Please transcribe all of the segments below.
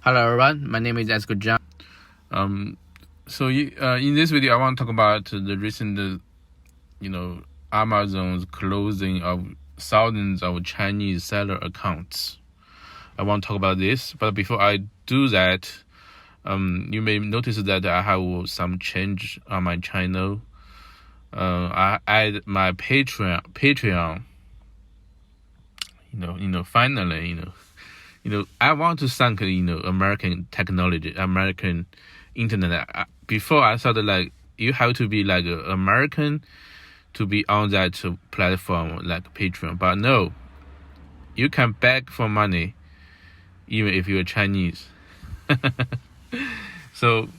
Hello everyone, my name is Esko John. In this video, I want to talk about the recent, Amazon's closing of thousands of Chinese seller accounts. I want to talk about this, but before I do that, you may notice that I have some change on my channel. I add my Patreon. Finally, I want to thank, American technology, American internet. Before I thought you have to be American to be on that platform like Patreon, but no, you can beg for money even if you're Chinese. So,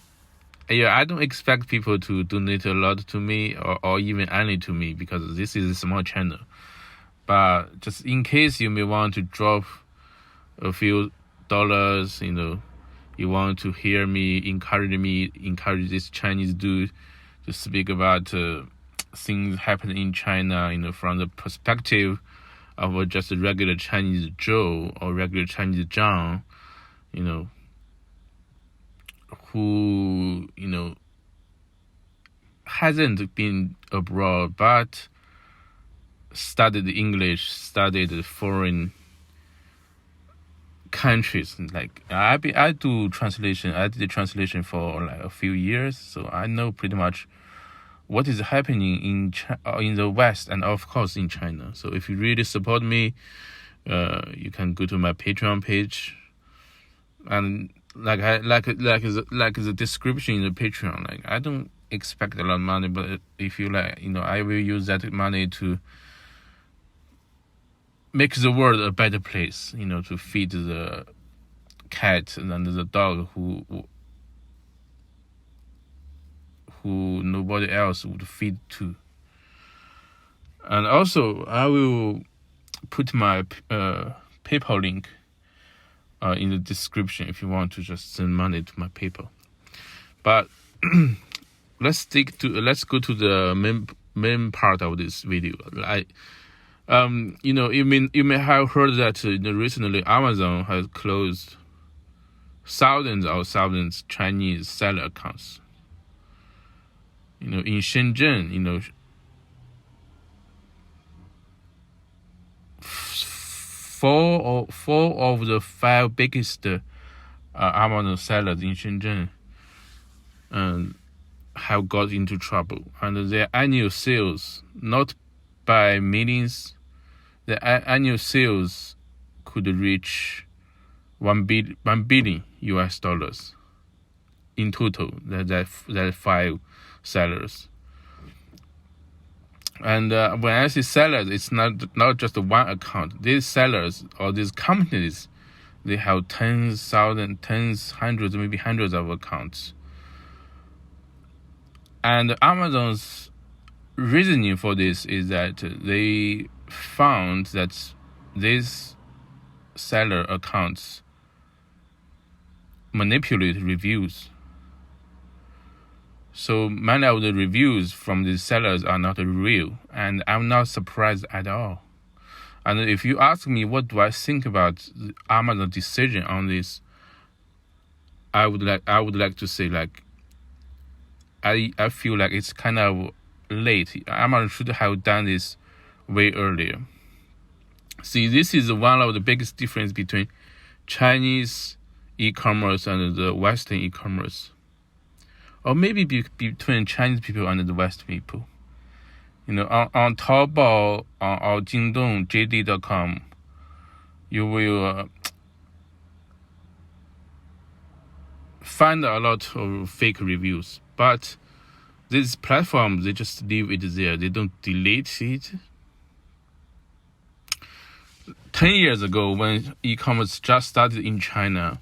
I don't expect people to donate a lot to me or even any to me because this is a small channel. But just in case you may want to drop a few dollars, you want to hear me, encourage this Chinese dude to speak about things happening in China, from the perspective of just a regular Chinese Joe or regular Chinese John, who, hasn't been abroad but studied English, studied foreign countries. I do translation. I did translation for a few years, so I know pretty much what is happening in the West and of course in China. So if you really support me, you can go to my Patreon page, and like the description in the Patreon. I don't expect a lot of money, but if you I will use that money to make the world a better place, to feed the cat and the dog who nobody else would feed to. And also, I will put my PayPal link in the description if you want to just send money to my PayPal. But let's go to the main part of this video. You may have heard that recently Amazon has closed thousands Chinese seller accounts. In Shenzhen, four of the 5 biggest Amazon sellers in Shenzhen have got into trouble, and their annual sales, not by millions, the annual sales could reach $1 billion US dollars in total. That 5 sellers. And when I say sellers, it's not just one account. These sellers or these companies, they have tens, hundreds, maybe hundreds of accounts. And Amazon's reasoning for this is that they found that these seller accounts manipulate reviews. So many of the reviews from these sellers are not real, and I'm not surprised at all. And if you ask me what do I think about Amazon's decision on this, I would like to say I feel like it's kind of late. Amazon should have done this way earlier. See, this is one of the biggest difference between Chinese e-commerce and the Western e-commerce, or maybe between Chinese people and the West people. On Taobao, or Jingdong, JD.com, you will find a lot of fake reviews, but these platforms, they just leave it there. They don't delete it. 10 years ago, when e-commerce just started in China,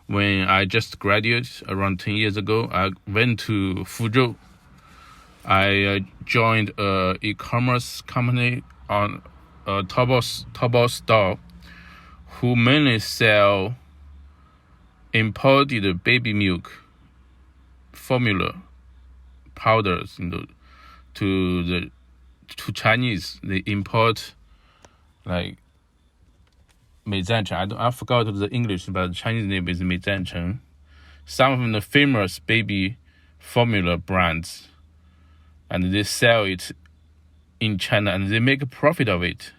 when I just graduated around 10 years ago, I went to Fuzhou. I joined an e-commerce company on a Taobao store who mainly sell imported baby milk formula powders, to Chinese. They import 美赞成. I forgot the English, but the Chinese name is 美赞成. Some of the famous baby formula brands, and they sell it in China and they make a profit of it.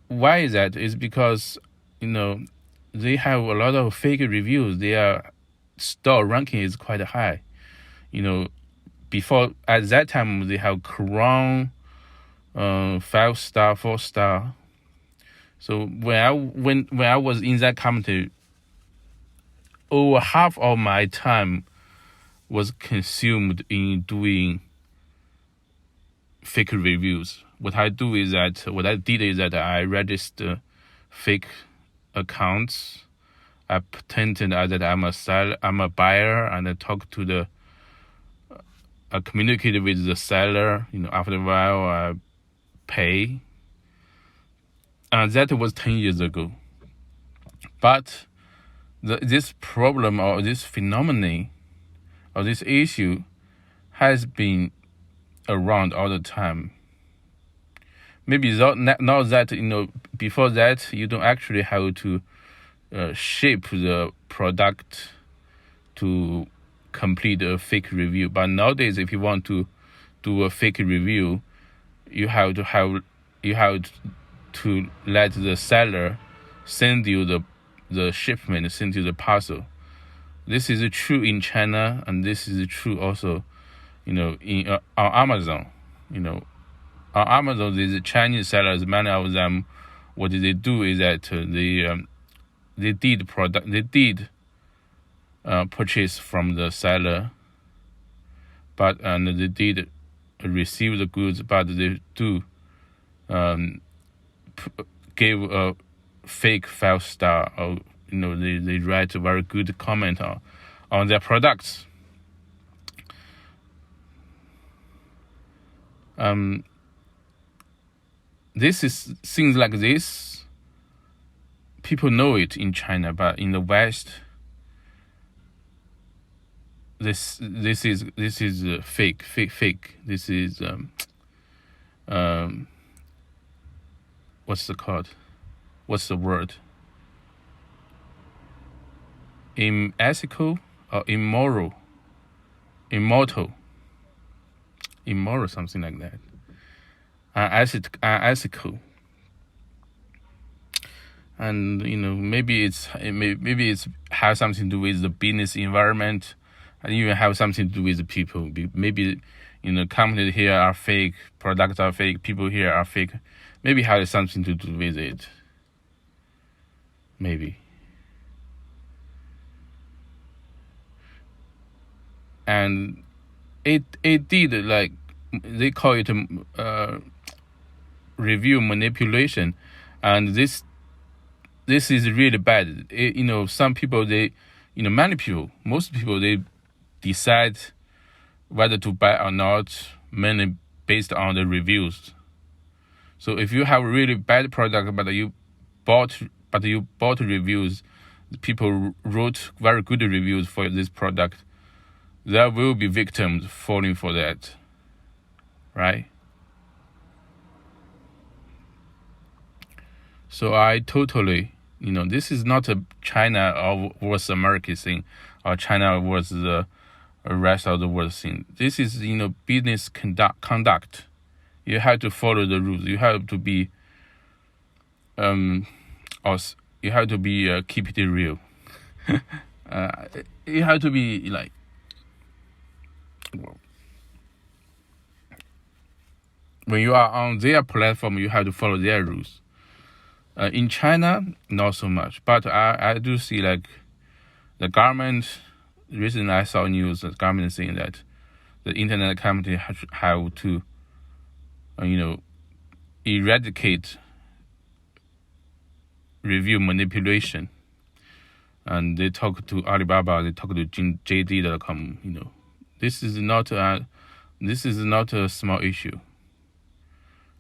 Why is that? It's because, they have a lot of fake reviews. Their store ranking is quite high. Before, at that time, they have Crown, 5-star, 4-star. So when I was in that company, over half of my time was consumed in doing fake reviews. What I did is that I register fake accounts. I pretended that I'm a buyer, and I communicated with the seller. After a while, I pay. And that was 10 years ago. But this problem or this phenomenon or this issue has been around all the time. Maybe not that, before that, you don't actually have to shape the product to complete a fake review. But nowadays, if you want to do a fake review, you have to let the seller send you the shipment, send you the parcel. This is true in China, and this is true also, on Amazon. On Amazon, these Chinese sellers, many of them, what they do is that they did purchase from the seller, but they did receive the goods, but they do give a fake 5-star, or they write a very good comment on their products. This is things like this. People know it in China, but in the West, this is fake. This is what's the word? Unethical or immoral, something like that. Unethical. And maybe it's has something to do with the business environment, and even have something to do with the people. Maybe companies here are fake, products are fake, people here are fake. Maybe has something to do with it. Maybe. And it did, like, they call it review manipulation, and this is really bad. Some people, many people, most people, they decide whether to buy or not mainly based on the reviews. So if you have a really bad product, but you bought reviews, people wrote very good reviews for this product, there will be victims falling for that, right? So I totally, this is not a China or versus America thing, or China versus the rest of the world thing. This is, business conduct. You have to follow the rules. You have to be, keep it real. You have to be like, when you are on their platform, you have to follow their rules. In China, not so much. But I do see, like, the government, recently I saw news, the government saying that the internet company have to, eradicate review manipulation. And they talk to Alibaba, they talk to JD.com, This is not a small issue.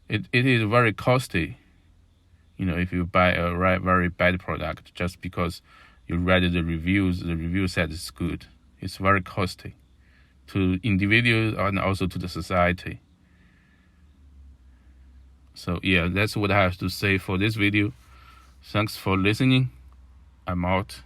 It is very costly, if you buy a very bad product just because you read the reviews, the review said it's good. It's very costly to individuals and also to the society. So yeah, that's what I have to say for this video. Thanks for listening. I'm out.